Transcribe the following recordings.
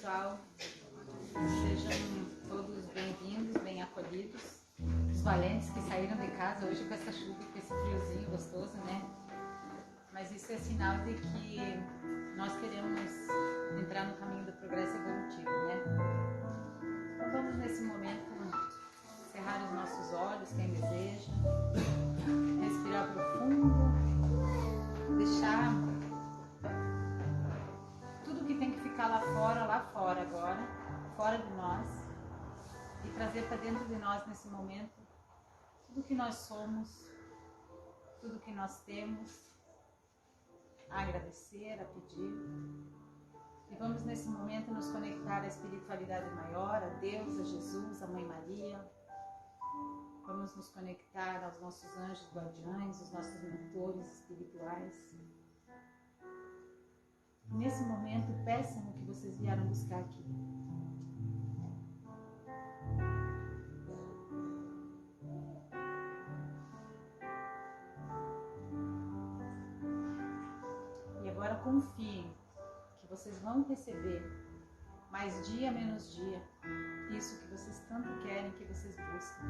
pessoal, sejam todos bem-vindos, bem acolhidos. Os valentes que saíram de casa hoje com essa chuva e com esse friozinho gostoso, né? Mas isso é sinal de que nós queremos entrar no caminho do progresso evolutivo, né? Então vamos nesse momento cerrar os nossos olhos, quem deseja, respirar profundo, deixar tudo que tem que ficar lá fora agora, fora de nós, e trazer para dentro de nós nesse momento tudo que nós somos, tudo que nós temos, a agradecer, a pedir. E vamos nesse momento nos conectar à espiritualidade maior, a Deus, a Jesus, a Mãe Maria. Vamos nos conectar aos nossos anjos guardiães, os nossos mentores espirituais. Nesse momento, peçam o que vocês vieram buscar aqui. E agora confiem que vocês vão receber, mais dia menos dia, isso que vocês tanto querem, que vocês buscam.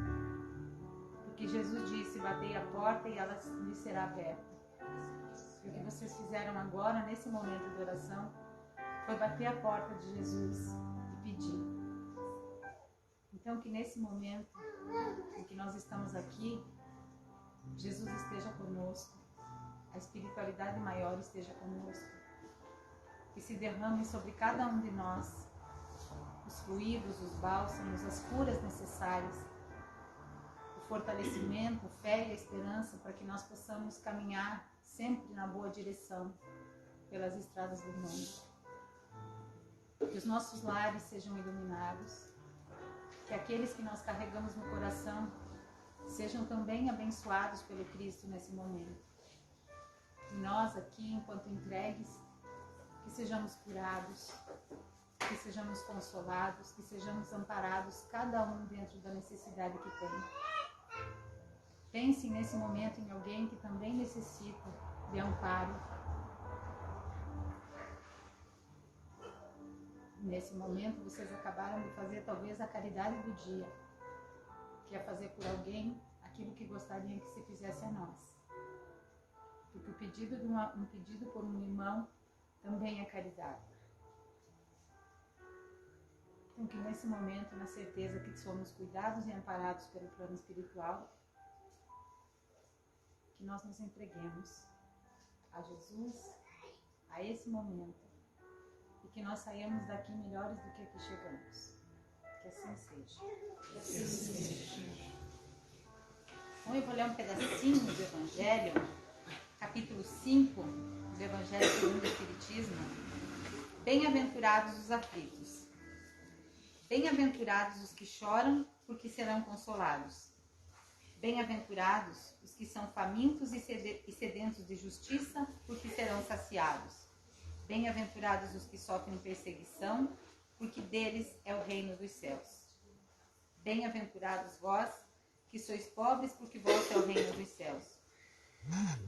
Porque Jesus disse: batei a porta e ela lhe será aberta. E o que vocês fizeram agora, nesse momento de oração, foi bater a porta de Jesus e pedir. Então, que nesse momento em que nós estamos aqui, Jesus esteja conosco, a espiritualidade maior esteja conosco, que se derrame sobre cada um de nós os fluidos, os bálsamos, as curas necessárias, o fortalecimento, a fé e a esperança para que nós possamos caminhar sempre na boa direção pelas estradas do mundo. Que os nossos lares sejam iluminados, que aqueles que nós carregamos no coração sejam também abençoados pelo Cristo nesse momento. E nós aqui, enquanto entregues, que sejamos curados, que sejamos consolados, que sejamos amparados, cada um dentro da necessidade que tem. Pensem nesse momento em alguém que também necessita de amparo. Nesse momento, vocês acabaram de fazer talvez a caridade do dia, que é fazer por alguém aquilo que gostariam que se fizesse a nós. Porque um pedido por um irmão também é caridade. Então, que nesse momento, na certeza que somos cuidados e amparados pelo plano espiritual, que nós nos entreguemos a Jesus, a esse momento, e que nós saímos daqui melhores do que aqui chegamos. Que assim seja. Que assim seja. Bom, eu vou ler um pedacinho do Evangelho, capítulo 5 do Evangelho segundo o Espiritismo. Bem-aventurados os aflitos. Bem-aventurados os que choram, porque serão consolados. Bem-aventurados os que são famintos e sedentos de justiça, porque serão saciados. Bem-aventurados os que sofrem perseguição, porque deles é o reino dos céus. Bem-aventurados vós, que sois pobres, porque vosso é o reino dos céus.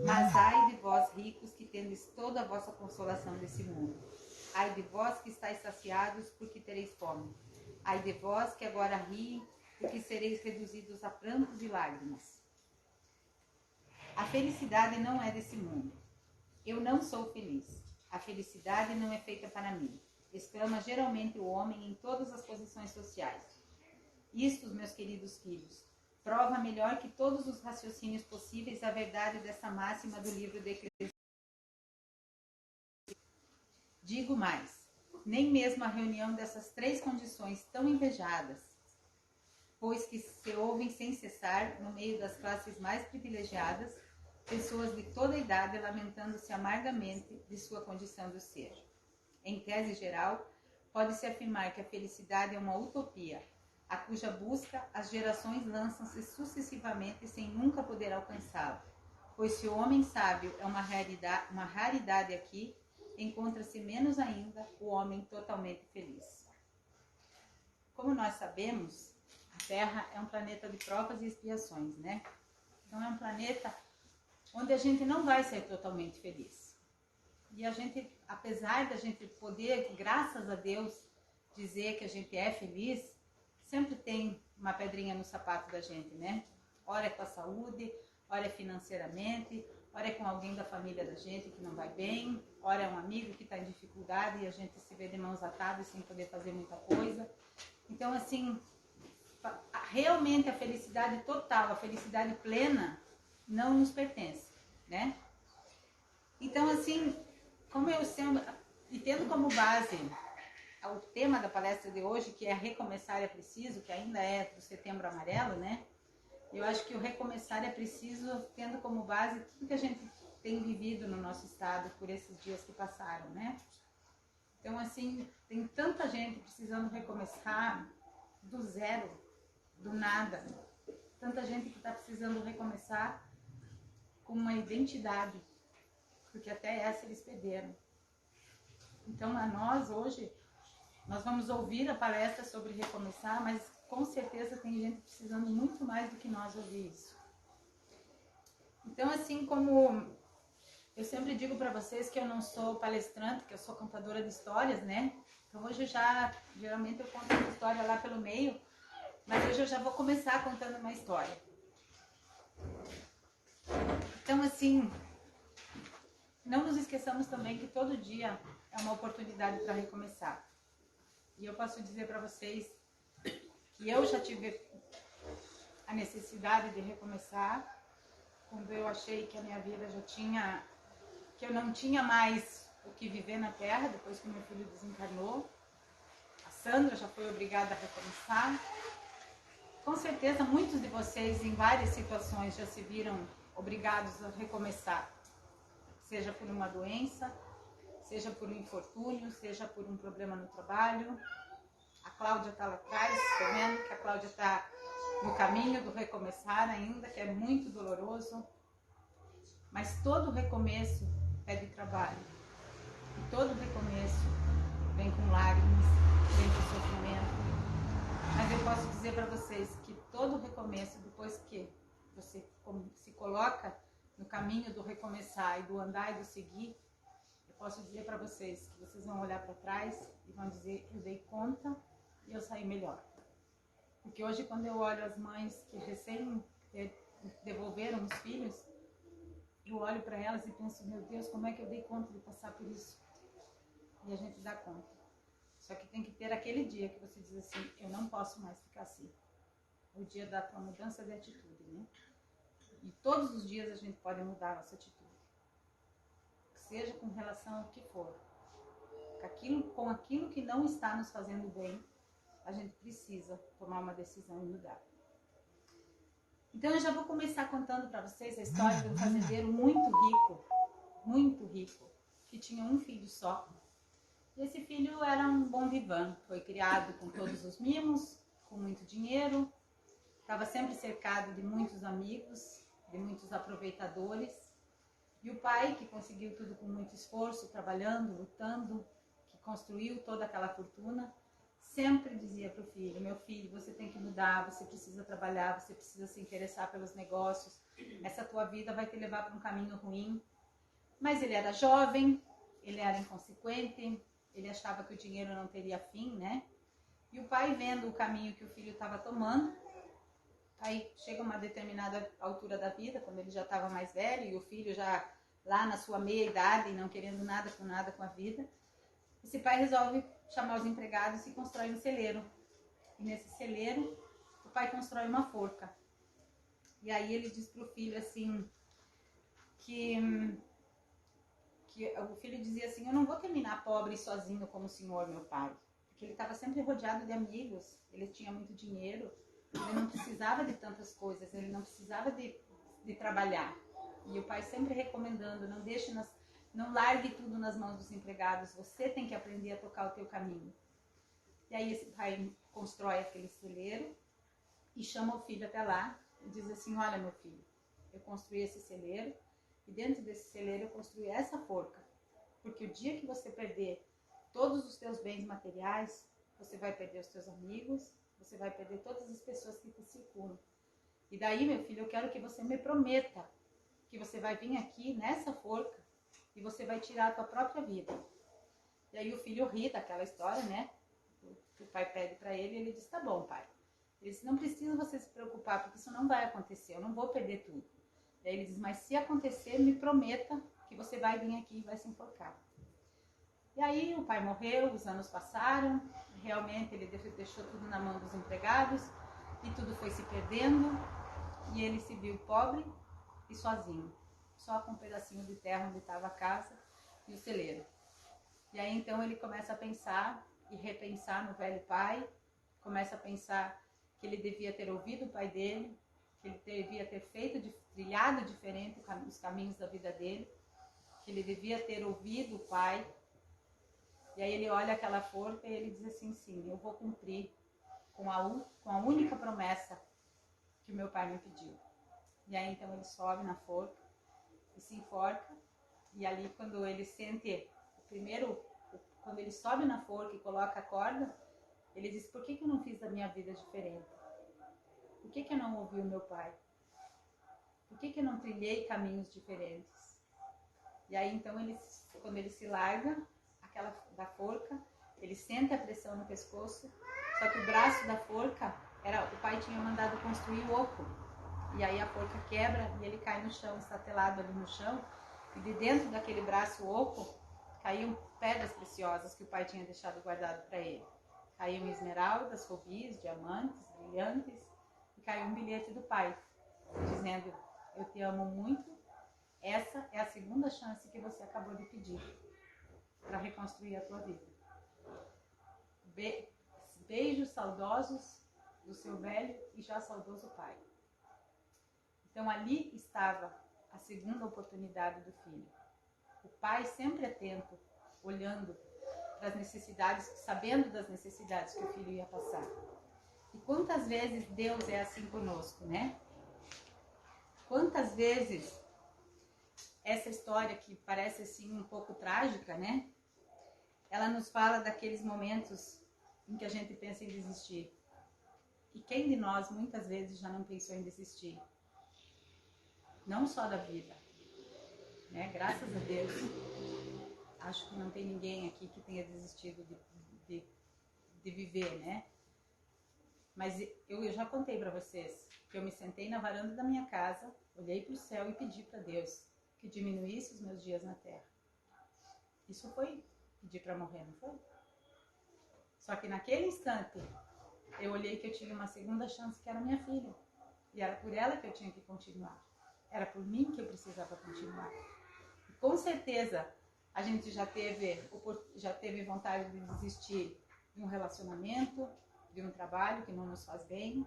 Mas ai de vós, ricos, que tendes toda a vossa consolação desse mundo. Ai de vós que estáis saciados, porque tereis fome. Ai de vós que agora riem, porque sereis reduzidos a prantos e lágrimas. A felicidade não é desse mundo. Eu não sou feliz. A felicidade não é feita para mim. Exclama geralmente o homem em todas as posições sociais. Isto, meus queridos filhos, prova melhor que todos os raciocínios possíveis a verdade dessa máxima do livro de Eclesiastes. Digo mais, nem mesmo a reunião dessas três condições tão invejadas, pois que se ouvem sem cessar, no meio das classes mais privilegiadas, pessoas de toda a idade lamentando-se amargamente de sua condição de ser. Em tese geral, pode-se afirmar que a felicidade é uma utopia, a cuja busca as gerações lançam-se sucessivamente sem nunca poder alcançá-la, pois se o homem sábio é uma raridade aqui, encontra-se menos ainda o homem totalmente feliz. Como nós sabemos, a Terra é um planeta de provas e expiações, né? Então é um planeta onde a gente não vai ser totalmente feliz. E a gente, apesar da gente poder, graças a Deus, dizer que a gente é feliz, sempre tem uma pedrinha no sapato da gente, né? Ora é com a saúde, ora é financeiramente, ora é com alguém da família da gente que não vai bem, ora é um amigo que está em dificuldade e a gente se vê de mãos atadas sem poder fazer muita coisa. Então, assim, realmente a felicidade total, a felicidade plena não nos pertence, né? Então, assim, como eu sempre, e tendo como base o tema da palestra de hoje, que é recomeçar é preciso, que ainda é do Setembro Amarelo, né? Eu acho que o recomeçar é preciso, tendo como base tudo que a gente tem vivido no nosso estado por esses dias que passaram, né? Então, assim, tem tanta gente precisando recomeçar do zero, do nada. Tanta gente que está precisando recomeçar com uma identidade, porque até essa eles perderam. Então, a nós hoje, nós vamos ouvir a palestra sobre recomeçar, mas com certeza tem gente precisando muito mais do que nós ouvir isso. Então, assim como eu sempre digo para vocês que eu não sou palestrante, que eu sou contadora de histórias, né? Então hoje geralmente eu conto uma história lá pelo meio, mas hoje eu já vou começar contando uma história. Então, assim, não nos esqueçamos também que todo dia é uma oportunidade para recomeçar. E eu posso dizer para vocês que eu já tive a necessidade de recomeçar quando eu achei que a minha vida já tinha, que eu não tinha mais o que viver na Terra depois que meu filho desencarnou. A Sandra já foi obrigada a recomeçar. Com certeza muitos de vocês em várias situações já se viram obrigados a recomeçar, seja por uma doença, seja por um infortúnio, seja por um problema no trabalho. A Cláudia está lá atrás, tá vendo que a Cláudia está no caminho do recomeçar ainda, que é muito doloroso. Mas todo recomeço pede trabalho. E todo recomeço vem com lágrimas, vem com sofrimento. Mas eu posso dizer para vocês que todo recomeço, depois que você se coloca no caminho do recomeçar e do andar e do seguir, eu posso dizer para vocês que vocês vão olhar para trás e vão dizer, eu dei conta e eu saí melhor. Porque hoje, quando eu olho as mães que recém devolveram os filhos, eu olho para elas e penso, meu Deus, como é que eu dei conta de passar por isso? E a gente dá conta. Só que tem que ter aquele dia que você diz assim, eu não posso mais ficar assim. O dia da tua mudança de atitude, né? E todos os dias a gente pode mudar a nossa atitude. Seja com relação ao que for. Com aquilo que não está nos fazendo bem, a gente precisa tomar uma decisão e mudar. Então eu já vou começar contando para vocês a história de um fazendeiro muito rico, que tinha um filho só. E esse filho era um bom vivant, foi criado com todos os mimos, com muito dinheiro, estava sempre cercado de muitos amigos, de muitos aproveitadores. E o pai, que conseguiu tudo com muito esforço, trabalhando, lutando, que construiu toda aquela fortuna, sempre dizia para o filho, meu filho, você tem que mudar, você precisa trabalhar, você precisa se interessar pelos negócios, essa tua vida vai te levar para um caminho ruim. Mas ele era jovem, ele era inconsequente, ele achava que o dinheiro não teria fim, né? E o pai, vendo o caminho que o filho estava tomando, aí chega uma determinada altura da vida, quando ele já estava mais velho e o filho já lá na sua meia-idade, não querendo nada com a vida, esse pai resolve chamar os empregados e constrói um celeiro. E nesse celeiro, o pai constrói uma forca. E aí ele diz para o filho assim, que o filho dizia assim, eu não vou terminar pobre e sozinho como o senhor, meu pai. Porque ele estava sempre rodeado de amigos, ele tinha muito dinheiro, ele não precisava de tantas coisas, ele não precisava de trabalhar. E o pai sempre recomendando, não largue tudo nas mãos dos empregados, você tem que aprender a tocar o teu caminho. E aí esse pai constrói aquele celeiro e chama o filho até lá e diz assim, olha meu filho, eu construí esse celeiro e dentro desse celeiro eu construí essa forca, porque o dia que você perder todos os teus bens materiais, você vai perder os teus amigos, você vai perder todas as pessoas que te circundam. E daí, meu filho, eu quero que você me prometa que você vai vir aqui nessa forca e você vai tirar a tua própria vida. E aí o filho ri daquela história, né? que o pai pede para ele, ele diz, tá bom, pai. Ele disse, não precisa você se preocupar, porque isso não vai acontecer, eu não vou perder tudo. Daí ele diz, mas se acontecer, me prometa que você vai vir aqui e vai se enforcar. E aí o pai morreu, os anos passaram, realmente ele deixou tudo na mão dos empregados, e tudo foi se perdendo, e ele se viu pobre e sozinho, só com um pedacinho de terra onde estava a casa e o celeiro. E aí então ele começa a pensar e repensar no velho pai, começa a pensar que ele devia ter ouvido o pai dele, que ele devia ter trilhado diferente os caminhos da vida dele, que ele devia ter ouvido o pai. E aí ele olha aquela forca e ele diz assim, sim, eu vou cumprir com a única promessa que o meu pai me pediu. E aí então ele sobe na forca e se enforca, e ali quando ele sente quando ele sobe na forca e coloca a corda, ele diz, por que eu não fiz da minha vida diferente? Por que eu não ouvi o meu pai? Por que eu não trilhei caminhos diferentes? E aí então quando ele se larga da forca, ele sente a pressão no pescoço, só que o braço da forca, o pai tinha mandado construir o oco. E aí a forca quebra e ele cai no chão, estatelado ali no chão, e de dentro daquele braço oco caíam pedras preciosas que o pai tinha deixado guardado para ele. Caíam esmeraldas, rubis, diamantes, brilhantes, e caiu um bilhete do pai, dizendo, eu te amo muito, essa é a segunda chance que você acabou de pedir para reconstruir a tua vida. Beijos saudosos do seu velho e já saudoso pai. Então ali estava a segunda oportunidade do filho. O pai sempre atento, olhando para as necessidades, sabendo das necessidades que o filho ia passar. E quantas vezes Deus é assim conosco, né? Quantas vezes essa história que parece assim um pouco trágica, né? Ela nos fala daqueles momentos em que a gente pensa em desistir. E quem de nós muitas vezes já não pensou em desistir? Não só da vida, né? Graças a Deus, acho que não tem ninguém aqui que tenha desistido de viver, né? Mas eu já contei para vocês que eu me sentei na varanda da minha casa, olhei para o céu e pedi para Deus que diminuísse os meus dias na terra. Isso foi pedir para morrer, não foi? Só que naquele instante, eu olhei que eu tinha uma segunda chance, que era minha filha. E era por ela que eu tinha que continuar. Era por mim que eu precisava continuar. E com certeza, a gente já teve vontade de desistir de um relacionamento, de um trabalho que não nos faz bem,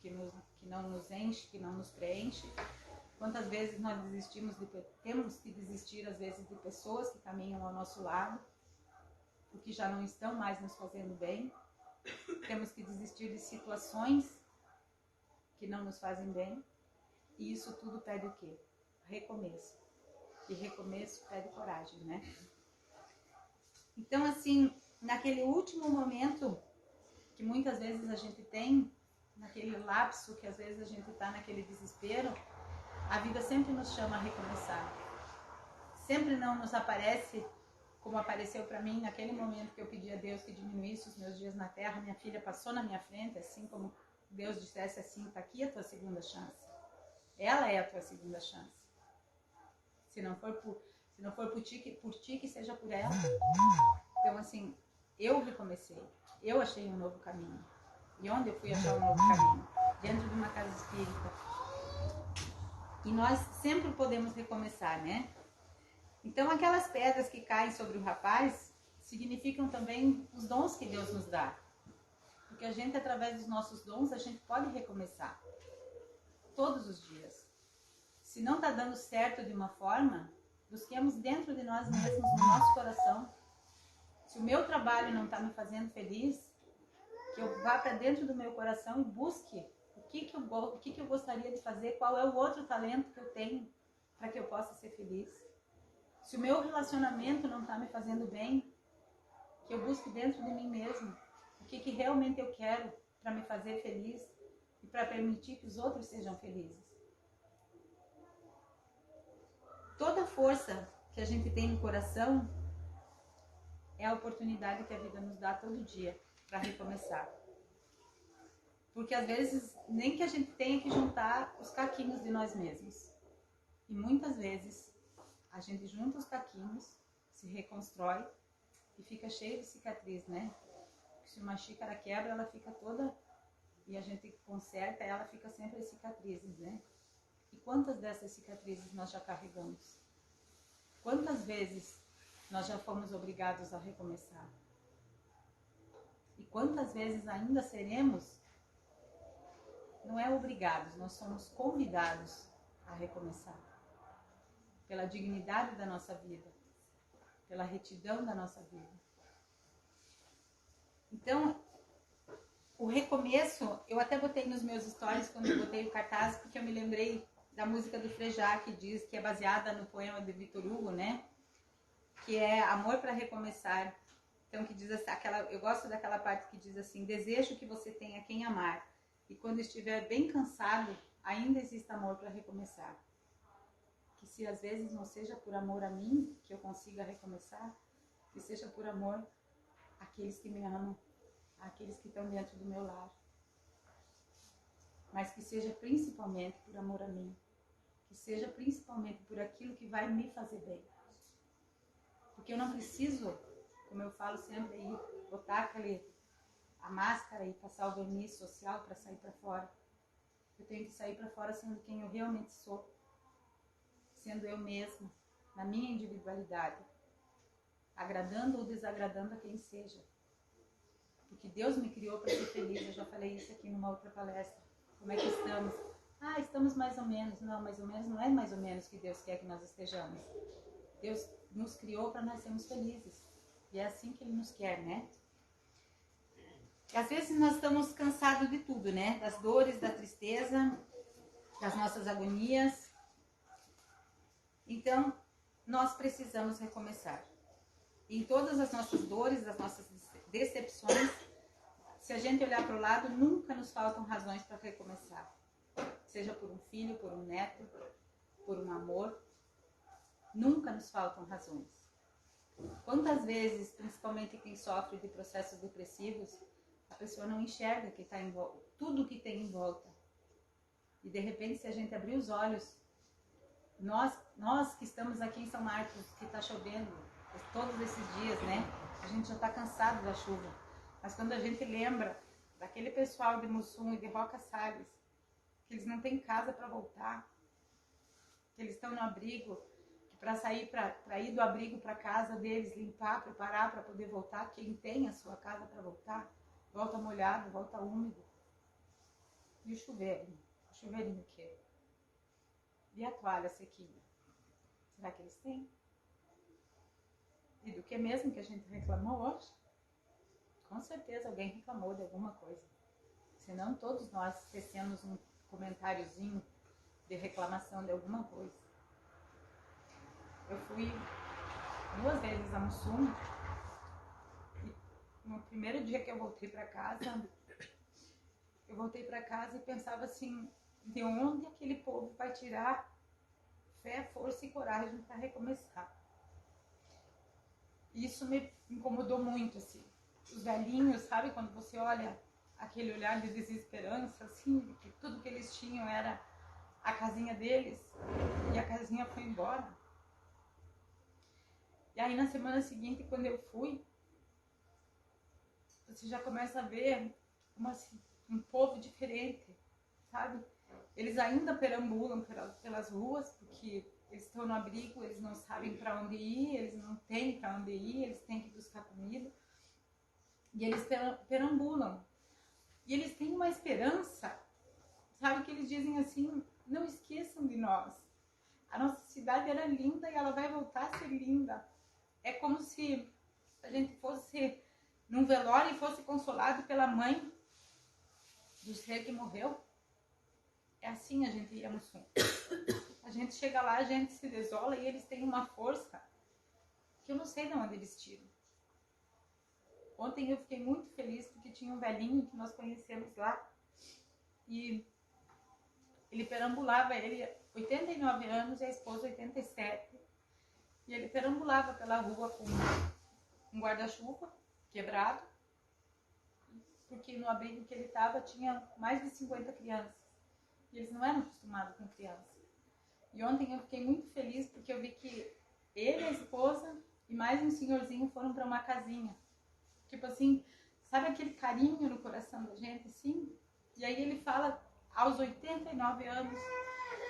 que não nos enche, que não nos preenche. Quantas vezes nós temos que desistir, às vezes, de pessoas que caminham ao nosso lado, porque já não estão mais nos fazendo bem. Temos que desistir de situações que não nos fazem bem. E isso tudo pede o quê? Recomeço. E recomeço pede coragem, né? Então, assim, naquele último momento que muitas vezes a gente tem, naquele lapso que às vezes a gente está naquele desespero, a vida sempre nos chama a recomeçar. Sempre não nos aparece como apareceu para mim naquele momento que eu pedi a Deus que diminuísse os meus dias na terra. Minha filha passou na minha frente, assim como Deus dissesse assim, está aqui a tua segunda chance. Ela é a tua segunda chance. Se não for por ti, que seja por ela. Então, assim, eu recomecei. Eu achei um novo caminho. E onde eu fui achar um novo caminho? Dentro de uma casa espírita. E nós sempre podemos recomeçar, né? Então, aquelas pedras que caem sobre o rapaz significam também os dons que Deus nos dá. Porque a gente, através dos nossos dons, a gente pode recomeçar. Todos os dias. Se não está dando certo de uma forma, busquemos dentro de nós mesmos, no nosso coração. Se o meu trabalho não está me fazendo feliz, que eu vá para dentro do meu coração e busque o que eu gostaria de fazer, qual é o outro talento que eu tenho para que eu possa ser feliz. Se o meu relacionamento não está me fazendo bem, que eu busque dentro de mim mesmo o que realmente eu quero para me fazer feliz e para permitir que os outros sejam felizes. Toda força que a gente tem no coração é a oportunidade que a vida nos dá todo dia para recomeçar. Porque às vezes nem que a gente tenha que juntar os caquinhos de nós mesmos. E muitas vezes a gente junta os caquinhos, se reconstrói e fica cheio de cicatriz, né? Se uma xícara quebra, ela fica toda... E a gente conserta, ela fica sempre as cicatrizes, né? E quantas dessas cicatrizes nós já carregamos? Quantas vezes nós já fomos obrigados a recomeçar? E quantas vezes ainda seremos? Não é obrigados, nós somos convidados a recomeçar. Pela dignidade da nossa vida, pela retidão da nossa vida. Então, o recomeço, eu até botei nos meus stories quando eu botei o cartaz, porque eu me lembrei da música do Frejá, que diz que é baseada no poema de Victor Hugo, né? Que é Amor para Recomeçar. Então, que diz assim, eu gosto daquela parte que diz assim: desejo que você tenha quem amar, e quando estiver bem cansado, ainda existe amor para recomeçar. Que se às vezes não seja por amor a mim que eu consiga recomeçar, que seja por amor àqueles que me amam, àqueles que estão dentro do meu lar. Mas que seja principalmente por amor a mim, que seja principalmente por aquilo que vai me fazer bem. Porque eu não preciso, como eu falo sempre aí, botar a máscara e passar o verniz social para sair para fora. Eu tenho que sair para fora sendo quem eu realmente sou, sendo eu mesma, na minha individualidade, agradando ou desagradando a quem seja. Porque Deus me criou para ser feliz, eu já falei isso aqui numa outra palestra. Como é que estamos? Estamos mais ou menos. Não, mais ou menos não é mais ou menos que Deus quer que nós estejamos. Deus nos criou para nós sermos felizes. E é assim que Ele nos quer, né? E às vezes nós estamos cansados de tudo, né? Das dores, da tristeza, das nossas agonias. Então, nós precisamos recomeçar. Em todas as nossas dores, as nossas decepções, se a gente olhar para o lado, nunca nos faltam razões para recomeçar. Seja por um filho, por um neto, por um amor, nunca nos faltam razões. Quantas vezes, principalmente quem sofre de processos depressivos, a pessoa não enxerga que está em volta, tudo que tem em volta. E de repente, se a gente abrir os olhos, nós que estamos aqui em São Marcos, que está chovendo todos esses dias, né? A gente já está cansado da chuva. Mas quando a gente lembra daquele pessoal de Mussum e de Roca Salles, que eles não têm casa para voltar, que eles estão no abrigo, que para ir do abrigo para casa deles, limpar, preparar para poder voltar, quem tem a sua casa para voltar, volta molhado, volta úmido. E o chuveiro? O chuveirinho o quê? E a toalha sequinha? Será que eles têm? E do que mesmo que a gente reclamou hoje? Com certeza alguém reclamou de alguma coisa. Senão todos nós tecemos um comentáriozinho de reclamação de alguma coisa. Eu fui 2 vezes a Mussum e no primeiro dia que eu voltei para casa e pensava assim, de onde aquele povo vai tirar fé, força e coragem para recomeçar? Isso me incomodou muito, assim. Os velhinhos, sabe, quando você olha aquele olhar de desesperança, assim, que tudo que eles tinham era a casinha deles e a casinha foi embora. E aí na semana seguinte, quando eu fui, você já começa a ver um povo diferente, sabe? Eles ainda perambulam pelas ruas, porque eles estão no abrigo, eles não sabem para onde ir, eles não têm para onde ir, eles têm que buscar comida. E eles perambulam. E eles têm uma esperança, sabe, que eles dizem assim, não esqueçam de nós. A nossa cidade era linda e ela vai voltar a ser linda. É como se a gente fosse num velório e fosse consolado pela mãe do ser que morreu. É assim a gente ia no Sul. A gente chega lá, a gente se desola e eles têm uma força que eu não sei de onde eles tiram. Ontem eu fiquei muito feliz porque tinha um velhinho que nós conhecemos lá e ele perambulava, ele 89 anos e a esposa 87, e ele perambulava pela rua com um guarda-chuva quebrado porque no abrigo que ele estava tinha mais de 50 crianças. E eles não eram acostumados com criança. E ontem eu fiquei muito feliz porque eu vi que ele, a esposa e mais um senhorzinho foram para uma casinha. Tipo assim, sabe aquele carinho no coração da gente, assim? E aí ele fala, aos 89 anos,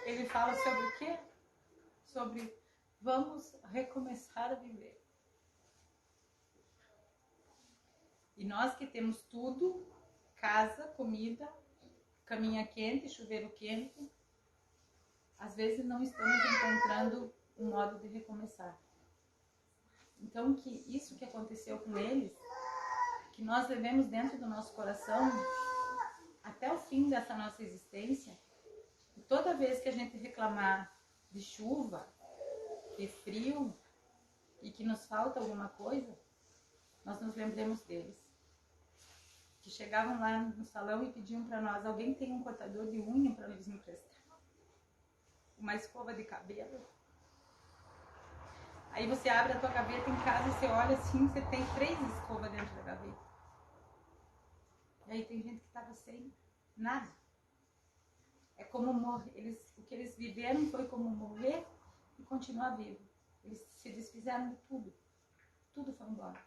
ele fala sobre o quê? Sobre vamos recomeçar a viver. E nós que temos tudo, casa, comida, caminha quente, chuveiro quente, às vezes não estamos encontrando um modo de recomeçar. Então, que isso que aconteceu com eles, que nós levemos dentro do nosso coração até o fim dessa nossa existência, e toda vez que a gente reclamar de chuva, de frio e que nos falta alguma coisa, nós nos lembremos deles. Que chegavam lá no salão e pediam para nós, alguém tem um cortador de unha para nos emprestar? Uma escova de cabelo? Aí você abre a tua gaveta em casa e você olha assim, você tem 3 escovas dentro da gaveta. E aí tem gente que estava sem nada. É como morrer. O que eles viveram foi como morrer e continuar vivo. Eles se desfizeram de tudo. Tudo foi embora.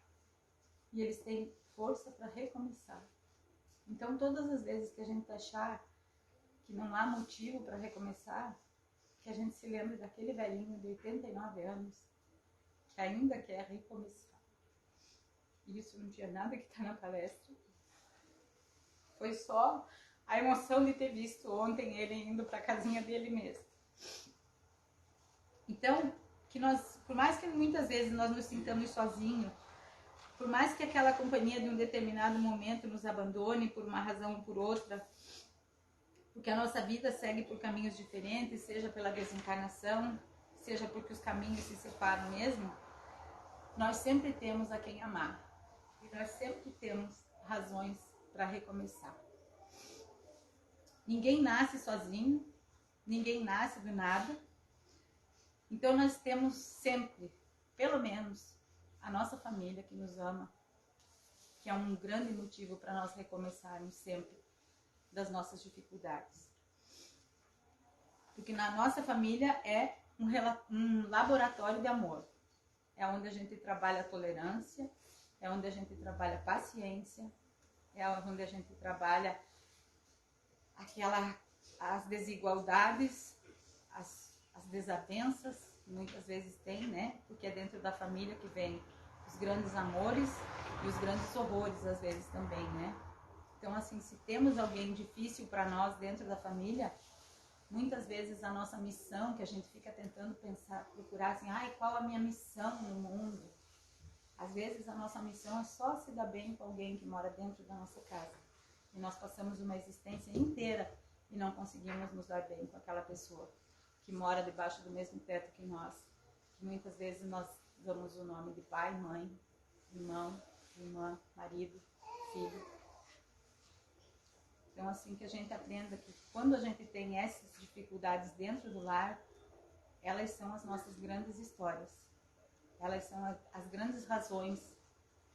E eles têm força para recomeçar. Então, todas as vezes que a gente achar que não há motivo para recomeçar, que a gente se lembre daquele velhinho de 89 anos que ainda quer recomeçar. E isso não tinha nada que está na palestra. Foi só a emoção de ter visto ontem ele indo para a casinha dele mesmo. Então, que nós, por mais que muitas vezes nós nos sintamos sozinhos, por mais que aquela companhia de um determinado momento nos abandone por uma razão ou por outra, porque a nossa vida segue por caminhos diferentes, seja pela desencarnação, seja porque os caminhos se separam mesmo, nós sempre temos a quem amar. E nós sempre temos razões para recomeçar. Ninguém nasce sozinho, ninguém nasce do nada. Então nós temos sempre, pelo menos, a nossa família que nos ama, que é um grande motivo para nós recomeçarmos sempre das nossas dificuldades. Porque na nossa família é um laboratório de amor. É onde a gente trabalha a tolerância, é onde a gente trabalha a paciência, é onde a gente trabalha as desigualdades, as desavenças, que muitas vezes tem, né? Porque é dentro da família que vem os grandes amores e os grandes horrores, às vezes também, né? Então, assim, se temos alguém difícil para nós dentro da família, muitas vezes a nossa missão, que a gente fica tentando pensar, procurar assim, qual a minha missão no mundo? Às vezes a nossa missão é só se dar bem com alguém que mora dentro da nossa casa. E nós passamos uma existência inteira e não conseguimos nos dar bem com aquela pessoa que mora debaixo do mesmo teto que nós. Que muitas vezes nós damos o nome de pai, mãe, irmão, irmã, marido, filho. Então, assim, que a gente aprenda que quando a gente tem essas dificuldades dentro do lar, elas são as nossas grandes histórias. Elas são as grandes razões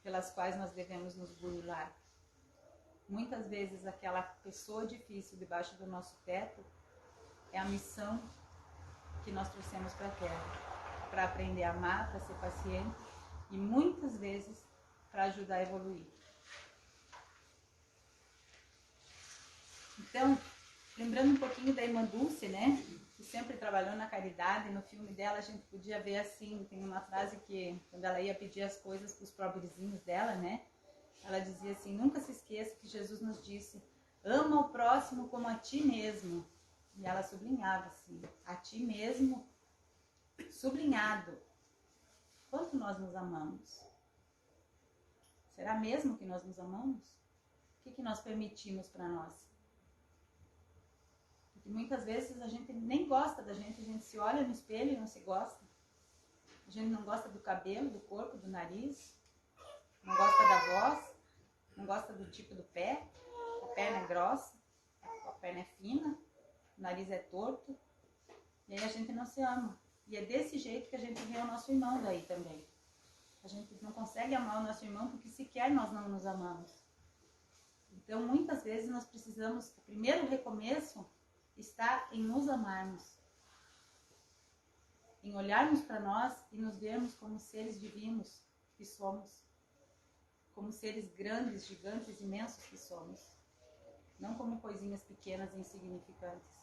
pelas quais nós devemos nos burilar. Muitas vezes aquela pessoa difícil debaixo do nosso teto é a missão que nós trouxemos para a Terra, para aprender a amar, para ser paciente e muitas vezes para ajudar a evoluir. Então, lembrando um pouquinho da irmã Dulce, né, que sempre trabalhou na caridade, no filme dela a gente podia ver assim, tem uma frase que quando ela ia pedir as coisas para os pobrezinhos dela, né, ela dizia assim, nunca se esqueça que Jesus nos disse, ama o próximo como a ti mesmo. E ela sublinhava assim, a ti mesmo, sublinhado. Quanto nós nos amamos? Será mesmo que nós nos amamos? O que nós permitimos para nós? Porque muitas vezes a gente nem gosta da gente, a gente se olha no espelho e não se gosta. A gente não gosta do cabelo, do corpo, do nariz, não gosta da voz, não gosta do tipo do pé, a perna é grossa, a perna é fina, o nariz é torto, e aí a gente não se ama. E é desse jeito que a gente vê o nosso irmão daí também. A gente não consegue amar o nosso irmão porque sequer nós não nos amamos. Então, muitas vezes nós precisamos, o primeiro recomeço está em nos amarmos, em olharmos para nós e nos vermos como seres divinos que somos, como seres grandes, gigantes, imensos que somos, não como coisinhas pequenas e insignificantes.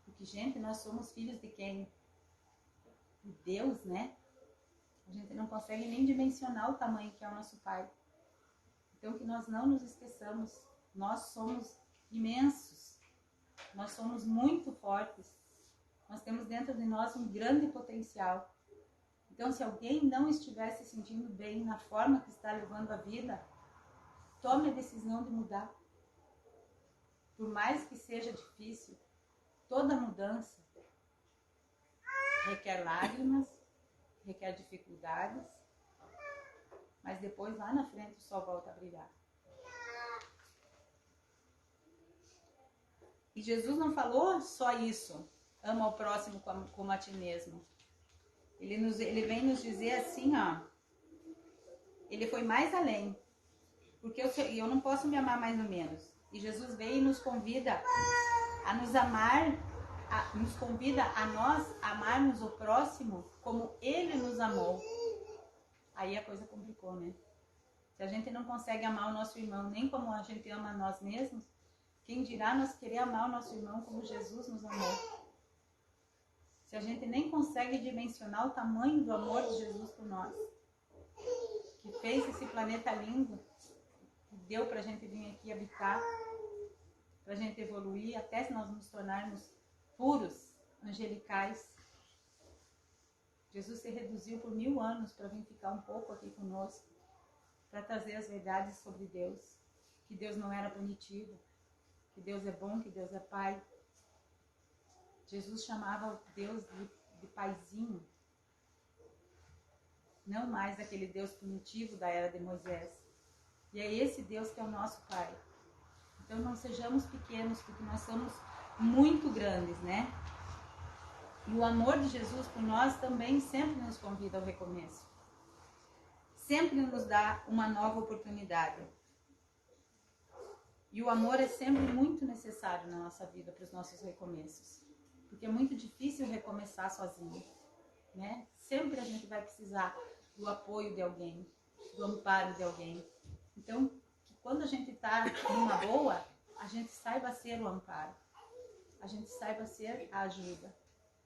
Porque, gente, nós somos filhos de quem? De Deus, né? A gente não consegue nem dimensionar o tamanho que é o nosso Pai. Então, que nós não nos esqueçamos, nós somos imensos, nós somos muito fortes, nós temos dentro de nós um grande potencial. Então, se alguém não estiver se sentindo bem na forma que está levando a vida, tome a decisão de mudar. Por mais que seja difícil, toda mudança requer lágrimas, requer dificuldades, mas depois lá na frente o sol volta a brilhar. E Jesus não falou só isso, ama o próximo como a ti mesmo. Ele vem nos dizer assim, ó, ele foi mais além, porque eu não posso me amar mais ou menos. E Jesus veio e nos convida a nos amar, nos convida a nós amarmos o próximo como ele nos amou. Aí a coisa complicou, né? Se a gente não consegue amar o nosso irmão nem como a gente ama nós mesmos, quem dirá nós querer amar o nosso irmão como Jesus nos amou? Se a gente nem consegue dimensionar o tamanho do amor de Jesus por nós, que fez esse planeta lindo, que deu pra gente vir aqui habitar, pra gente evoluir, até se nós nos tornarmos puros, angelicais. Jesus se reduziu por 1000 anos para vir ficar um pouco aqui conosco, para trazer as verdades sobre Deus, que Deus não era punitivo, que Deus é bom, que Deus é Pai. Jesus chamava Deus de paizinho, não mais aquele Deus punitivo da era de Moisés. E é esse Deus que é o nosso Pai. Então não sejamos pequenos, porque nós somos muito grandes, né? E o amor de Jesus por nós também sempre nos convida ao recomeço. Sempre nos dá uma nova oportunidade. E o amor é sempre muito necessário na nossa vida para os nossos recomeços. Porque é muito difícil recomeçar sozinho, né? Sempre a gente vai precisar do apoio de alguém, do amparo de alguém. Então, que quando a gente está numa boa, a gente saiba ser o amparo. A gente saiba ser a ajuda.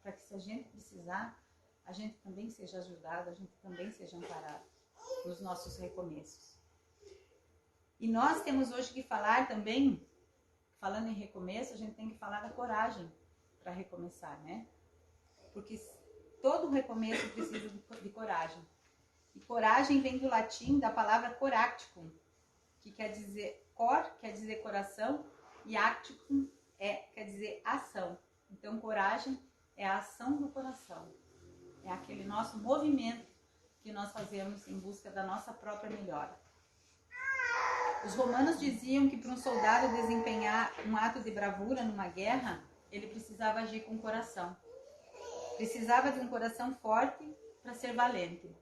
Para que se a gente precisar, a gente também seja ajudado, a gente também seja amparado nos nossos recomeços. E nós temos hoje que falar também, falando em recomeço, a gente tem que falar da coragem para recomeçar, né? Porque todo recomeço precisa de coragem. E coragem vem do latim da palavra coracticum, que quer dizer cor, quer dizer coração, e acticum quer dizer ação. Então, coragem é a ação do coração. É aquele nosso movimento que nós fazemos em busca da nossa própria melhora. Os romanos diziam que para um soldado desempenhar um ato de bravura numa guerra, ele precisava agir com o coração. Precisava de um coração forte para ser valente.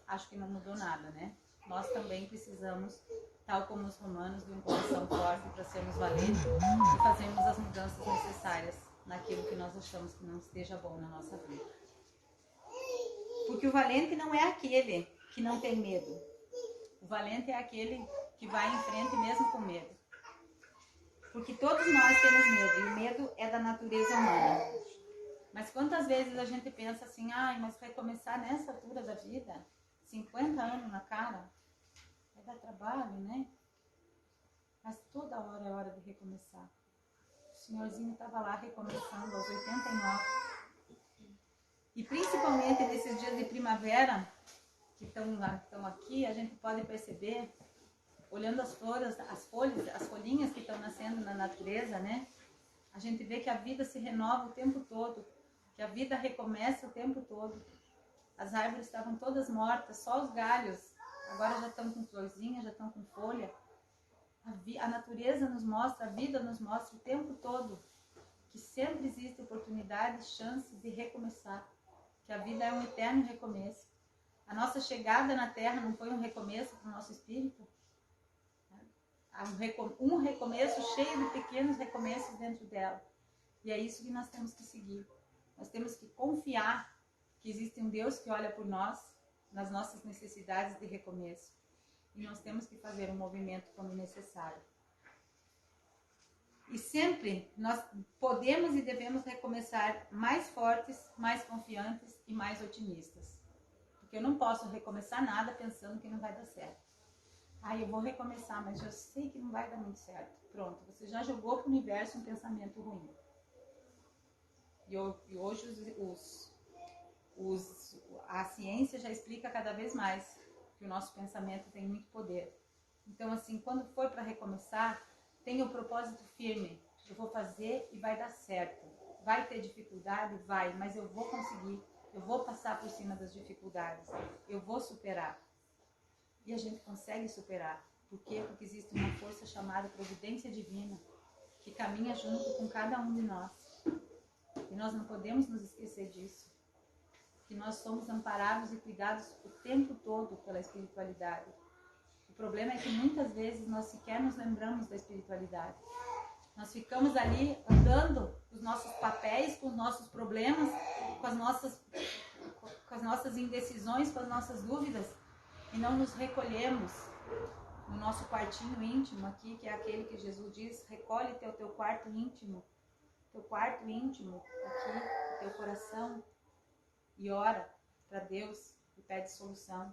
Acho que não mudou nada, né? Nós também precisamos, tal como os romanos, de um coração forte para sermos valentes e fazermos as mudanças necessárias naquilo que nós achamos que não esteja bom na nossa vida. Porque o valente não é aquele que não tem medo. O valente é aquele que vai em frente mesmo com medo. Porque todos nós temos medo, e o medo é da natureza humana. Mas quantas vezes a gente pensa assim, mas recomeçar nessa altura da vida, 50 anos na cara, vai dar trabalho, né? Mas toda hora é hora de recomeçar. O senhorzinho estava lá recomeçando aos 89. E principalmente nesses dias de primavera, que estão aqui, a gente pode perceber, olhando as flores, as folhinhas que estão nascendo na natureza, né? A gente vê que a vida se renova o tempo todo, que a vida recomeça o tempo todo. As árvores estavam todas mortas, só os galhos agora já estão com florzinha, já estão com folha. A natureza nos mostra, a vida nos mostra o tempo todo que sempre existe oportunidade, chance de recomeçar, que a vida é um eterno recomeço. A nossa chegada na Terra não foi um recomeço para o nosso espírito? um recomeço cheio de pequenos recomeços dentro dela. E é isso que nós temos que seguir. Nós temos que confiar que existe um Deus que olha por nós, nas nossas necessidades de recomeço. E nós temos que fazer um movimento quando necessário. E sempre nós podemos e devemos recomeçar mais fortes, mais confiantes e mais otimistas. Porque eu não posso recomeçar nada pensando que não vai dar certo. Eu vou recomeçar, mas eu sei que não vai dar muito certo. Pronto, você já jogou para o universo um pensamento ruim. E hoje a ciência já explica cada vez mais que o nosso pensamento tem muito poder. Então, assim, quando for para recomeçar, tenha o propósito firme. Eu vou fazer e vai dar certo. Vai ter dificuldade? Vai, mas eu vou conseguir. Eu vou passar por cima das dificuldades. Eu vou superar. E a gente consegue superar. Por quê? Porque existe uma força chamada providência divina que caminha junto com cada um de nós. E nós não podemos nos esquecer disso. Que nós somos amparados e cuidados o tempo todo pela espiritualidade. O problema é que muitas vezes nós sequer nos lembramos da espiritualidade. Nós ficamos ali andando com os nossos papéis, com os nossos problemas, com as nossas indecisões, com as nossas dúvidas, e não nos recolhemos no nosso quartinho íntimo aqui, que é aquele que Jesus diz: recolhe-te ao teu quarto íntimo aqui, teu coração, e ora para Deus e pede solução.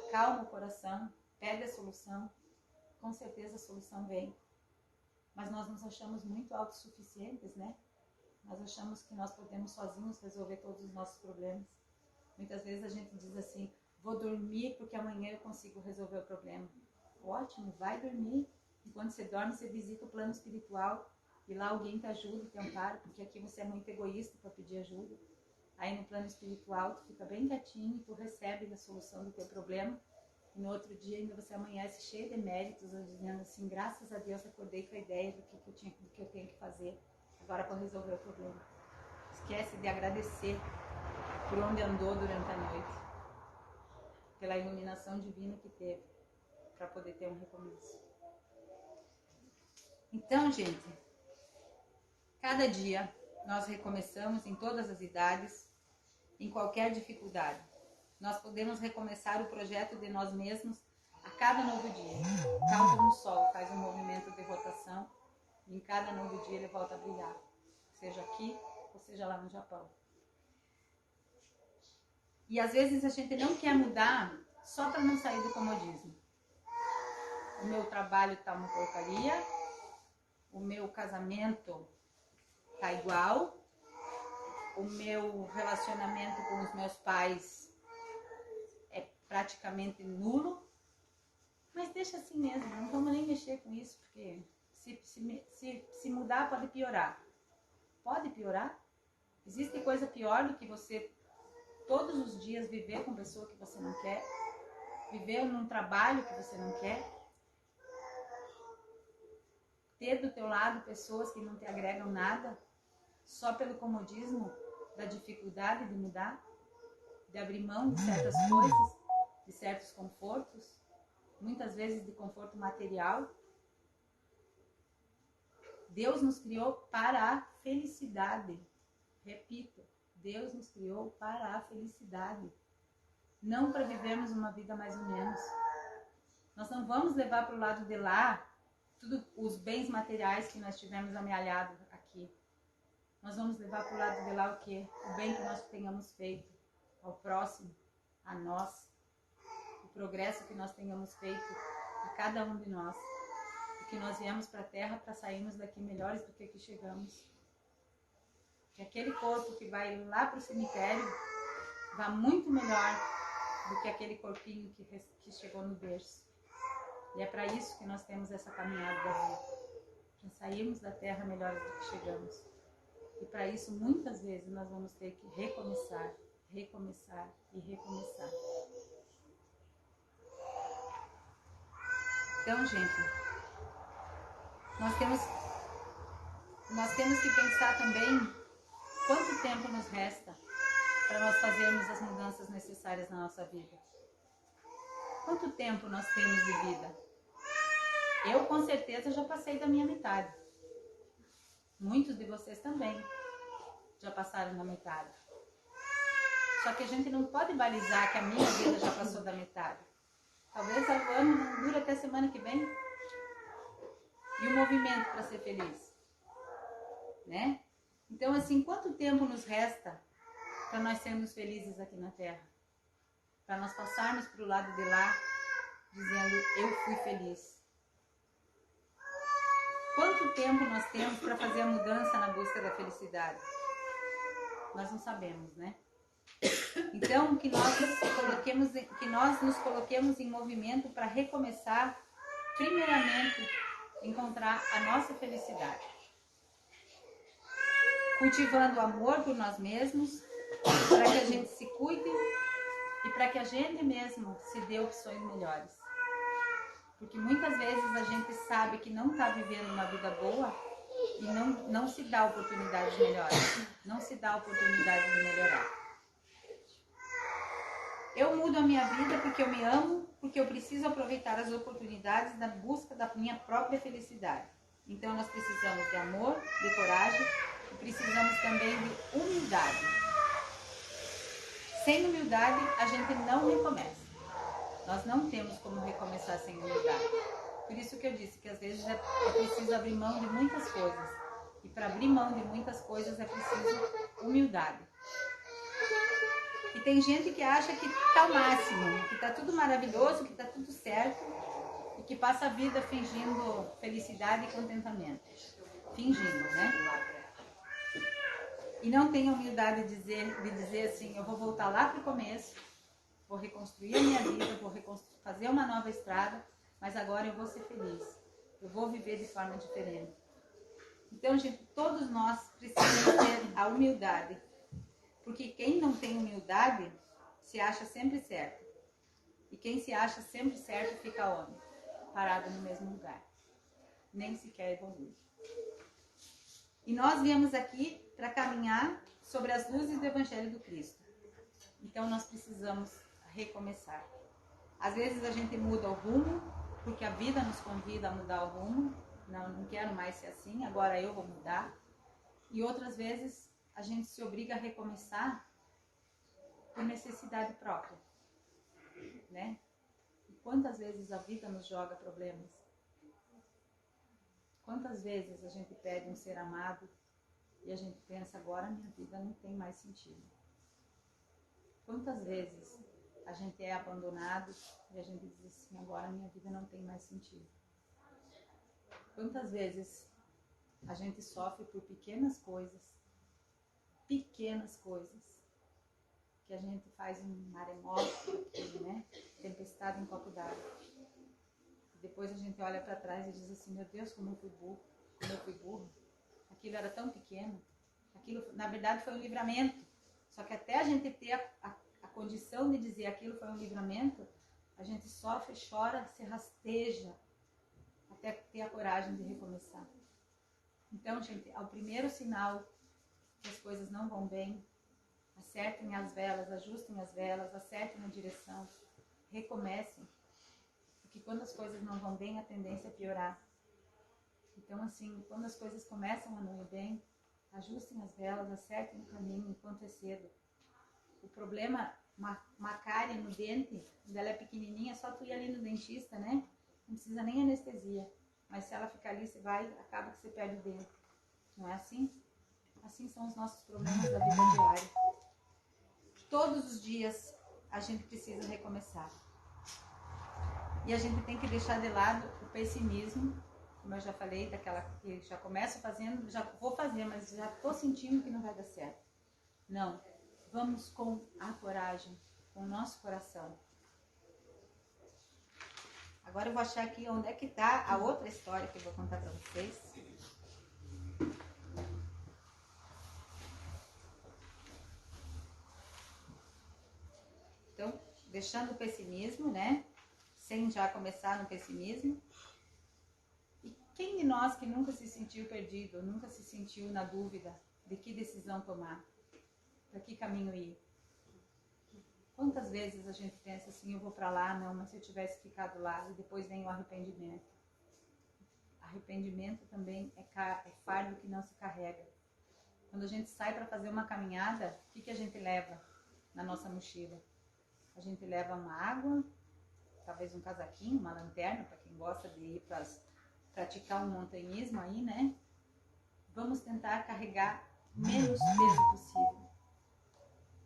Acalma o coração, pede a solução, com certeza a solução vem. Mas nós nos achamos muito autossuficientes, né? Nós achamos que nós podemos sozinhos resolver todos os nossos problemas. Muitas vezes a gente diz assim: vou dormir porque amanhã eu consigo resolver o problema. Ótimo, vai dormir. Enquanto você dorme, você visita o plano espiritual e lá alguém te ajuda e te ampara, porque aqui você é muito egoísta para pedir ajuda. Aí no plano espiritual tu fica bem quietinho e tu recebe a solução do teu problema. E no outro dia ainda você amanhece cheio de méritos, dizendo assim: graças a Deus acordei com a ideia do que eu tenho que fazer agora para resolver o problema. Esquece de agradecer por onde andou durante a noite, pela iluminação divina que teve, para poder ter um recomeço. Então, gente, cada dia nós recomeçamos em todas as idades, em qualquer dificuldade. Nós podemos recomeçar o projeto de nós mesmos a cada novo dia. Tal como o Sol faz um movimento de rotação, e em cada novo dia ele volta a brilhar, seja aqui ou seja lá no Japão. E às vezes a gente não quer mudar só para não sair do comodismo. O meu trabalho está uma porcaria, o meu casamento está igual, o meu relacionamento com os meus pais é praticamente nulo, mas deixa assim mesmo, não vamos nem mexer com isso, porque se mudar pode piorar. Pode piorar? Existe coisa pior do que você todos os dias viver com pessoa que você não quer, viver num trabalho que você não quer, ter do teu lado pessoas que não te agregam nada, só pelo comodismo da dificuldade de mudar, de abrir mão de certas coisas, de certos confortos, muitas vezes de conforto material. Deus nos criou para a felicidade. Repito, Deus nos criou para a felicidade, não para vivermos uma vida mais ou menos. Nós não vamos levar para o lado de lá todos os bens materiais que nós tivemos amealhado aqui. Nós vamos levar para o lado de lá o quê? O bem que nós tenhamos feito ao próximo, a nós, o progresso que nós tenhamos feito a cada um de nós, e que nós viemos para a Terra para sairmos daqui melhores do que aqui chegamos. Que aquele corpo que vai lá para o cemitério vá muito melhor do que aquele corpinho que chegou no berço. E é para isso que nós temos essa caminhada da vida, para sairmos da Terra melhores do que chegamos. E para isso, muitas vezes, nós vamos ter que recomeçar, recomeçar e recomeçar. Então, gente, nós temos que pensar também quanto tempo nos resta para nós fazermos as mudanças necessárias na nossa vida. Quanto tempo nós temos de vida? Eu com certeza já passei da minha metade. Muitos de vocês também já passaram da metade. Só que a gente não pode balizar que a minha vida já passou da metade. Talvez o ano não dure até semana que vem. E o movimento para ser feliz, né? Então, assim, quanto tempo nos resta para nós sermos felizes aqui na Terra? Para nós passarmos para o lado de lá, dizendo, eu fui feliz. Quanto tempo nós temos para fazer a mudança na busca da felicidade? Nós não sabemos, né? Então, que nós nos coloquemos em movimento para recomeçar, primeiramente, encontrar a nossa felicidade. Cultivando amor por nós mesmos, para que a gente se cuide e para que a gente mesmo se dê opções melhores. Porque muitas vezes a gente sabe que não está vivendo uma vida boa e não se dá oportunidades melhores, não se dá oportunidade de melhorar. Eu mudo a minha vida porque eu me amo, porque eu preciso aproveitar as oportunidades na busca da minha própria felicidade. Então nós precisamos de amor, de coragem e precisamos também de humildade. Sem humildade a gente não recomeça. Nós não temos como recomeçar sem humildade. Por isso que eu disse que às vezes é preciso abrir mão de muitas coisas. E para abrir mão de muitas coisas é preciso humildade. E tem gente que acha que tá o máximo, que tá tudo maravilhoso, que tá tudo certo e que passa a vida fingindo felicidade e contentamento. Fingindo, né? E não tem a humildade de dizer assim, eu vou voltar lá pro começo, vou reconstruir a minha vida, vou fazer uma nova estrada, mas agora eu vou ser feliz. Eu vou viver de forma diferente. Então, gente, todos nós precisamos ter a humildade. Porque quem não tem humildade se acha sempre certo. E quem se acha sempre certo fica onde? Parado no mesmo lugar. Nem sequer evolui. E nós viemos aqui para caminhar sobre as luzes do Evangelho do Cristo. Então nós precisamos recomeçar. Às vezes a gente muda o rumo, porque a vida nos convida a mudar o rumo. Não quero mais ser assim, agora eu vou mudar. E outras vezes a gente se obriga a recomeçar por necessidade própria, né? E quantas vezes a vida nos joga problemas? Quantas vezes a gente pede um ser amado e a gente pensa, agora minha vida não tem mais sentido? Quantas vezes a gente é abandonado e a gente diz assim, agora minha vida não tem mais sentido? Quantas vezes a gente sofre por pequenas coisas, que a gente faz um maremoto, né? Tempestade em copo d'água. Depois a gente olha para trás e diz assim, meu Deus, como eu fui burro. Aquilo era tão pequeno. Aquilo, na verdade, foi um livramento. Só que até a gente ter a condição de dizer aquilo foi um livramento, a gente sofre, chora, se rasteja, até ter a coragem de recomeçar. Então, gente, ao primeiro sinal que as coisas não vão bem, acertem as velas, ajustem as velas, acertem a direção, recomecem. Porque quando as coisas não vão bem, a tendência é piorar. Então, assim, quando as coisas começam a não ir bem, ajustem as velas, acertem o caminho enquanto é cedo. O problema, uma cárie no dente, quando ela é pequenininha, é só tu ir ali no dentista, né? Não precisa nem anestesia. Mas se ela ficar ali, você vai, acaba que você perde o dente. Não é assim? Assim são os nossos problemas da vida diária. Todos os dias a gente precisa recomeçar. E a gente tem que deixar de lado o pessimismo, como eu já falei, daquela que já começo fazendo, já vou fazer, mas já estou sentindo que não vai dar certo. Não, vamos com a coragem, com o nosso coração. Agora eu vou achar aqui onde é que está a outra história que eu vou contar para vocês. Então, deixando o pessimismo, né? Sem já começar no pessimismo. E quem de nós que nunca se sentiu perdido, nunca se sentiu na dúvida de que decisão tomar? Para que caminho ir? Quantas vezes a gente pensa assim, eu vou para lá, não, mas se eu tivesse ficado lá, e depois vem o arrependimento. arrependimento também é fardo que não se carrega. Quando a gente sai para fazer uma caminhada, o que a gente leva na nossa mochila? A gente leva uma água, talvez um casaquinho, uma lanterna, para quem gosta de ir para praticar um montanhismo aí, né? Vamos tentar carregar menos peso possível.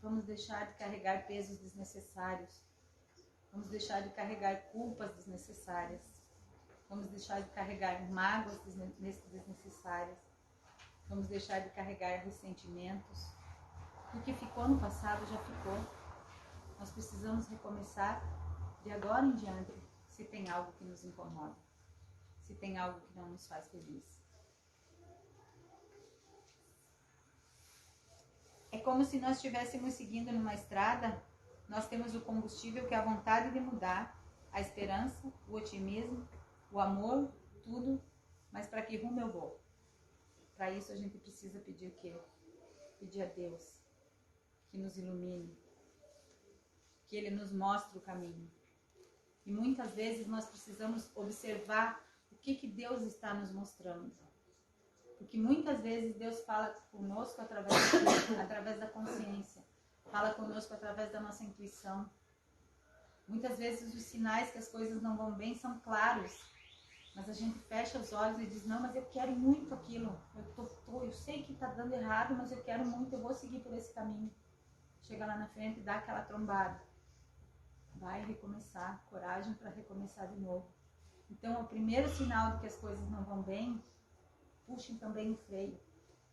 Vamos deixar de carregar pesos desnecessários. Vamos deixar de carregar culpas desnecessárias. Vamos deixar de carregar mágoas desnecessárias. Vamos deixar de carregar ressentimentos. O que ficou no passado já ficou. Nós precisamos recomeçar de agora em diante, se tem algo que nos incomoda, se tem algo que não nos faz feliz. É como se nós estivéssemos seguindo numa estrada, nós temos o combustível que é a vontade de mudar, a esperança, o otimismo, o amor, tudo, mas para que rumo eu vou? Para isso a gente precisa pedir o quê? Pedir a Deus que nos ilumine, que Ele nos mostre o caminho. E muitas vezes nós precisamos observar o que Deus está nos mostrando. Porque muitas vezes Deus fala conosco através da consciência, fala conosco através da nossa intuição. Muitas vezes os sinais que as coisas não vão bem são claros, mas a gente fecha os olhos e diz, não, mas eu quero muito aquilo, eu sei que está dando errado, mas eu quero muito, eu vou seguir por esse caminho. Chega lá na frente e dá aquela trombada. Vai recomeçar, coragem para recomeçar de novo. Então, o primeiro sinal de que as coisas não vão bem, puxem também o freio.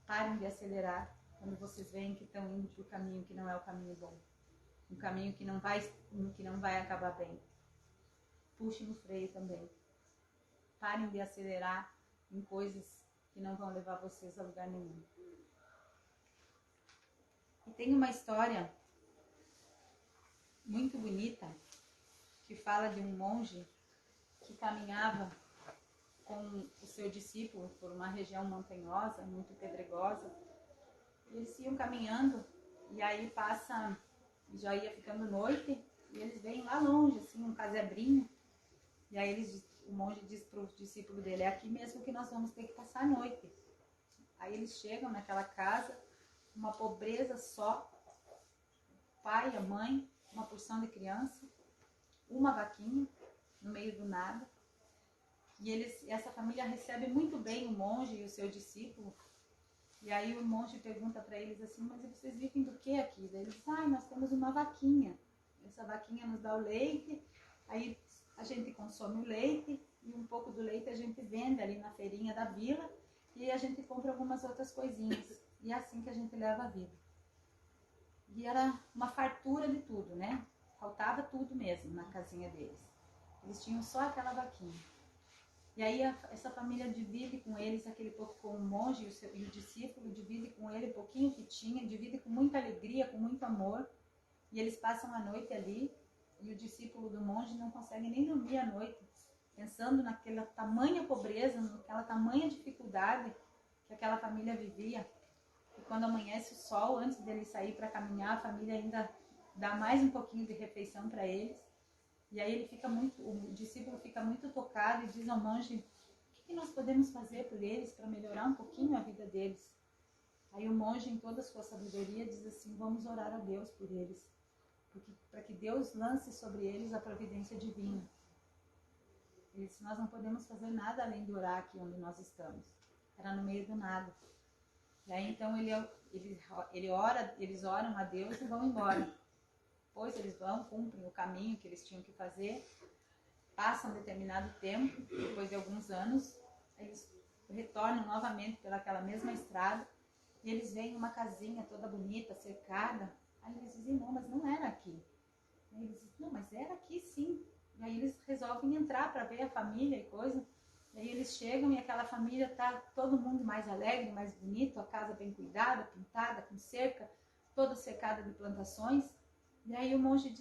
Parem de acelerar quando vocês veem que estão indo para o caminho que não é o caminho bom. Um caminho que não vai acabar bem. Puxem o freio também. Parem de acelerar em coisas que não vão levar vocês a lugar nenhum. E tem uma história muito bonita que fala de um monge que caminhava com o seu discípulo por uma região montanhosa, muito pedregosa. E eles iam caminhando e aí já ia ficando noite e eles veem lá longe, assim, um casebrinho. E aí o monge diz para o discípulo dele, é aqui mesmo que nós vamos ter que passar a noite. Aí eles chegam naquela casa, uma pobreza só, o pai, a mãe, uma porção de criança, uma vaquinha no meio do nada. E essa família recebe muito bem o monge e o seu discípulo. E aí o monge pergunta para eles assim, mas vocês vivem do que aqui? Daí eles dizem, nós temos uma vaquinha. Essa vaquinha nos dá o leite, aí a gente consome o leite e um pouco do leite a gente vende ali na feirinha da vila e a gente compra algumas outras coisinhas. E é assim que a gente leva a vida. E era uma fartura de tudo, né? Faltava tudo mesmo na casinha deles. Eles tinham só aquela vaquinha. E aí essa família divide com eles aquele pouco, com o monge e o discípulo, divide com ele o pouquinho que tinha, divide com muita alegria, com muito amor. E eles passam a noite ali e o discípulo do monge não consegue nem dormir à noite, pensando naquela tamanha pobreza, naquela tamanha dificuldade que aquela família vivia. E quando amanhece o sol, antes dele sair para caminhar, a família ainda dá mais um pouquinho de refeição para eles. E aí o discípulo fica muito tocado e diz ao monge, o que nós podemos fazer por eles para melhorar um pouquinho a vida deles? Aí o monge, em toda a sua sabedoria, diz assim, vamos orar a Deus por eles, para que Deus lance sobre eles a providência divina. Ele disse, nós não podemos fazer nada além de orar aqui onde nós estamos. Era no meio do nada. E aí então eles oram a Deus e vão embora. Depois eles vão, cumprem o caminho que eles tinham que fazer, passam um determinado tempo, depois de alguns anos, eles retornam novamente pelaquela mesma estrada e eles veem uma casinha toda bonita, cercada. Aí eles dizem, não, mas não era aqui. Aí eles dizem, não, mas era aqui sim. E aí eles resolvem entrar para ver a família e coisa. E aí eles chegam e aquela família está todo mundo mais alegre, mais bonito, a casa bem cuidada, pintada, com cerca, toda cercada de plantações. E aí o monge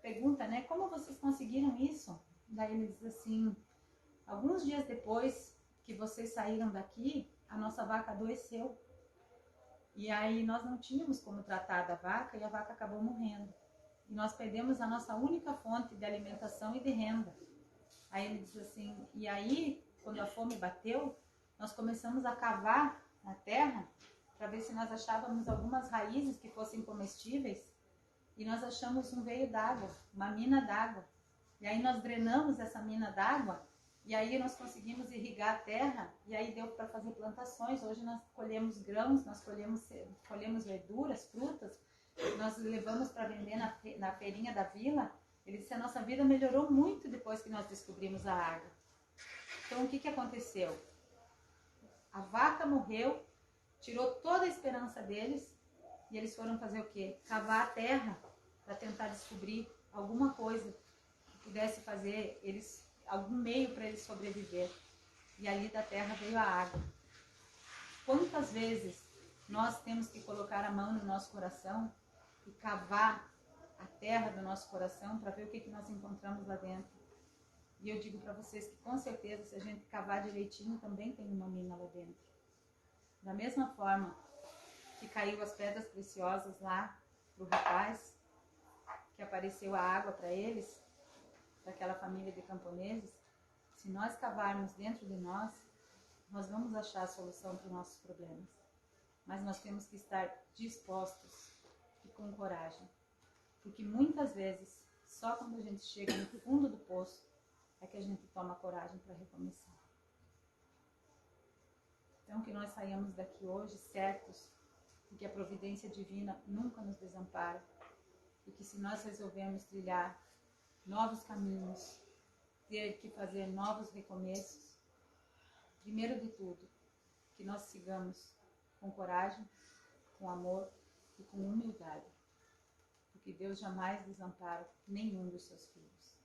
pergunta, né, como vocês conseguiram isso? Daí ele diz assim, alguns dias depois que vocês saíram daqui, a nossa vaca adoeceu. E aí nós não tínhamos como tratar da vaca e a vaca acabou morrendo. E nós perdemos a nossa única fonte de alimentação e de renda. Aí ele diz assim, e aí quando a fome bateu, nós começamos a cavar na terra para ver se nós achávamos algumas raízes que fossem comestíveis, e nós achamos um veio d'água, uma mina d'água. E aí nós drenamos essa mina d'água, e aí nós conseguimos irrigar a terra, e aí deu para fazer plantações. Hoje nós colhemos grãos, nós colhemos verduras, frutas, nós levamos para vender na feirinha da vila. Ele disse: a nossa vida melhorou muito depois que nós descobrimos a água. Então o que aconteceu? A vaca morreu, tirou toda a esperança deles, e eles foram fazer o quê? Cavar a terra para tentar descobrir alguma coisa que pudesse fazer eles, algum meio para eles sobreviver. E ali da terra veio a água. Quantas vezes nós temos que colocar a mão no nosso coração e cavar a terra do nosso coração para ver o que nós encontramos lá dentro? E eu digo para vocês que com certeza, se a gente cavar direitinho, também tem uma mina lá dentro. Da mesma forma que caiu as pedras preciosas lá para o rapaz, que apareceu a água para eles, para aquela família de camponeses, se nós cavarmos dentro de nós, nós vamos achar a solução para os nossos problemas. Mas nós temos que estar dispostos e com coragem. Porque muitas vezes, só quando a gente chega no fundo do poço, é que a gente toma coragem para recomeçar. Então, que nós saímos daqui hoje certos de que a providência divina nunca nos desampara, e que se nós resolvermos trilhar novos caminhos, ter que fazer novos recomeços, primeiro de tudo, que nós sigamos com coragem, com amor e com humildade, porque Deus jamais desampara nenhum dos seus filhos,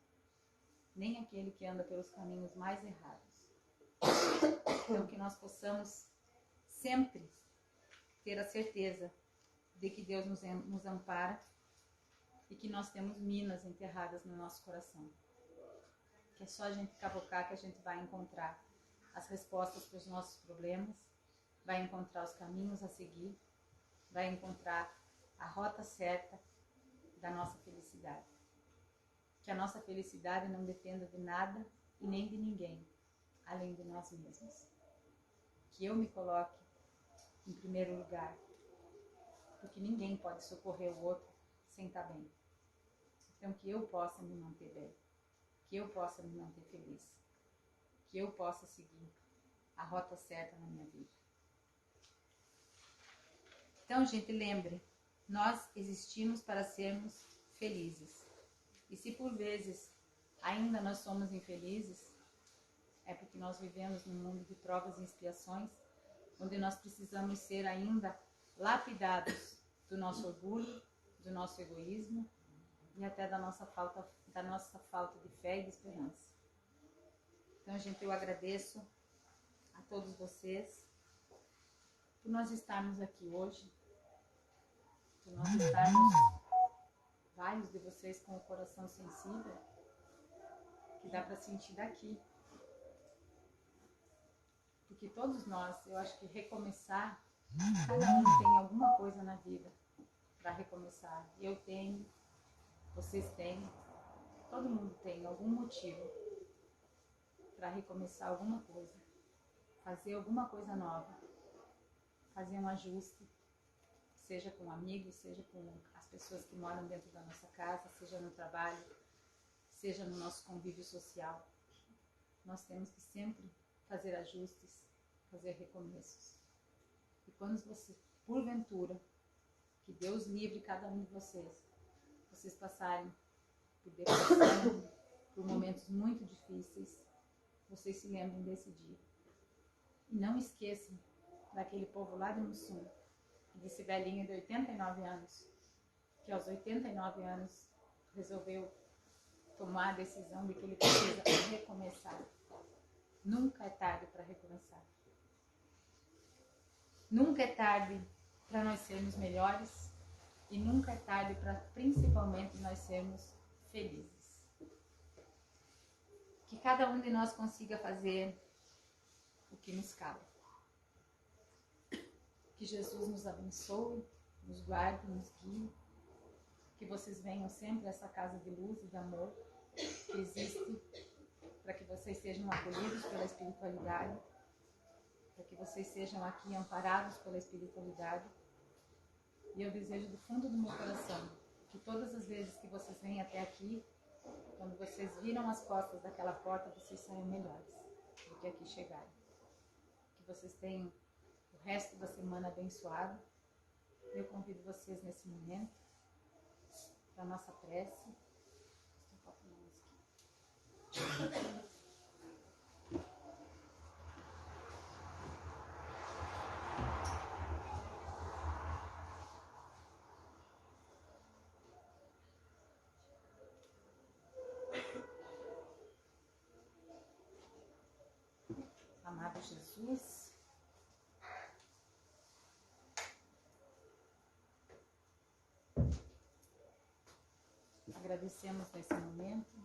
nem aquele que anda pelos caminhos mais errados. Então, que nós possamos sempre ter a certeza de que Deus nos ampara e que nós temos minas enterradas no nosso coração. Que é só a gente cavocar que a gente vai encontrar as respostas para os nossos problemas, vai encontrar os caminhos a seguir, vai encontrar a rota certa da nossa felicidade. Que a nossa felicidade não dependa de nada e nem de ninguém, além de nós mesmos. Que eu me coloque em primeiro lugar, porque ninguém pode socorrer o outro sem estar bem. Então, que eu possa me manter bem, que eu possa me manter feliz, que eu possa seguir a rota certa na minha vida. Então, gente, lembre, nós existimos para sermos felizes. E se por vezes ainda nós somos infelizes, é porque nós vivemos num mundo de provas e expiações, onde nós precisamos ser ainda lapidados do nosso orgulho, do nosso egoísmo e até da nossa falta de fé e de esperança. Então, gente, eu agradeço a todos vocês por nós estarmos aqui hoje, por nós estarmos, vários de vocês, com o coração sensível, que dá para sentir daqui. Porque todos nós, eu acho que recomeçar, cada um tem alguma coisa na vida para recomeçar. Eu tenho, vocês têm, todo mundo tem algum motivo para recomeçar alguma coisa, fazer alguma coisa nova, fazer um ajuste, seja com amigos, seja com as pessoas que moram dentro da nossa casa, seja no trabalho, seja no nosso convívio social. Nós temos que sempre fazer ajustes, fazer recomeços. E quando você, porventura, que Deus livre cada um de vocês passarem por depressão, por momentos muito difíceis, vocês se lembrem desse dia. E não esqueçam daquele povo lá de Mussum, desse velhinho de 89 anos, que aos 89 anos resolveu tomar a decisão de que ele precisa recomeçar. Nunca é tarde para recomeçar. Nunca é tarde para nós sermos melhores e nunca é tarde para, principalmente, nós sermos felizes. Que cada um de nós consiga fazer o que nos cabe. Que Jesus nos abençoe, nos guarde, nos guie. Que vocês venham sempre a essa casa de luz e de amor que existe para que vocês sejam acolhidos pela espiritualidade, para que vocês sejam aqui amparados pela espiritualidade. E eu desejo do fundo do meu coração que todas as vezes que vocês vêm até aqui, quando vocês viram as costas daquela porta, vocês saiam melhores do que aqui chegarem. Que vocês tenham o resto da semana abençoado. Eu convido vocês nesse momento para a nossa prece. Amado Jesus, agradecemos nesse momento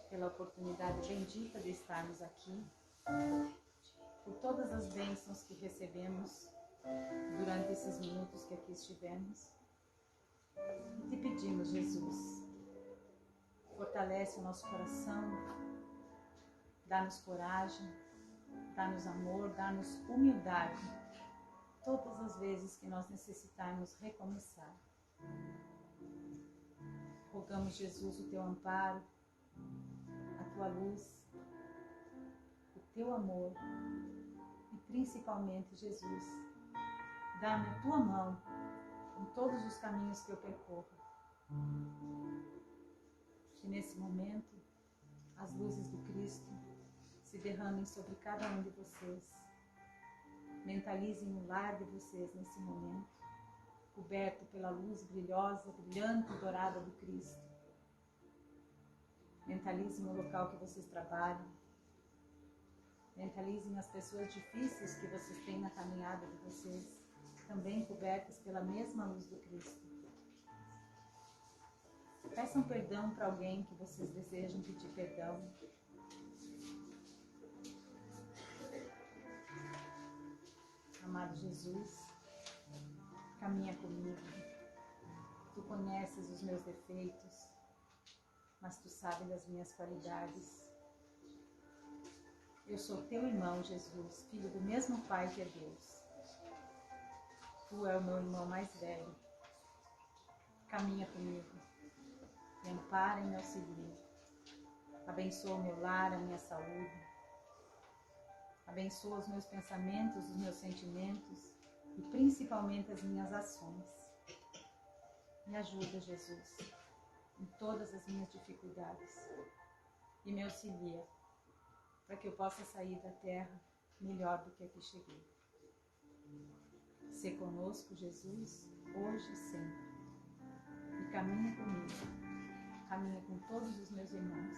pela oportunidade bendita de estarmos aqui, por todas as bênçãos que recebemos durante esses minutos que aqui estivemos. E te pedimos, Jesus, fortalece o nosso coração, dá-nos coragem, dá-nos amor, dá-nos humildade, todas as vezes que nós necessitarmos recomeçar. Rogamos, Jesus, o teu amparo, a tua luz, o teu amor e principalmente, Jesus, dá-me a tua mão em todos os caminhos que eu percorro. Que nesse momento as luzes do Cristo se derramem sobre cada um de vocês. Mentalizem o lar de vocês nesse momento, coberto pela luz brilhosa, brilhante e dourada do Cristo. Mentalizem o local que vocês trabalham. Mentalizem as pessoas difíceis que vocês têm na caminhada de vocês, também cobertas pela mesma luz do Cristo. Peçam perdão para alguém que vocês desejam pedir perdão. Amado Jesus, caminha comigo. Tu conheces os meus defeitos, mas tu sabes das minhas qualidades. Eu sou teu irmão, Jesus, filho do mesmo Pai que é Deus. Tu é o meu irmão mais velho. Caminha comigo, me ampara e me auxilia. Abençoa o meu lar, a minha saúde. Abençoa os meus pensamentos, os meus sentimentos e principalmente as minhas ações. Me ajuda, Jesus, em todas as minhas dificuldades e me auxilia para que eu possa sair da terra melhor do que aqui cheguei. Sê conosco, Jesus, hoje e sempre. E caminha comigo, caminha com todos os meus irmãos,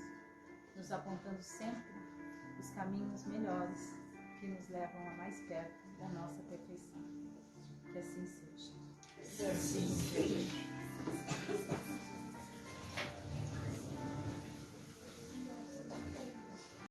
nos apontando sempre os caminhos melhores que nos levam a mais perto da nossa perfeição. Que assim seja. Que assim seja.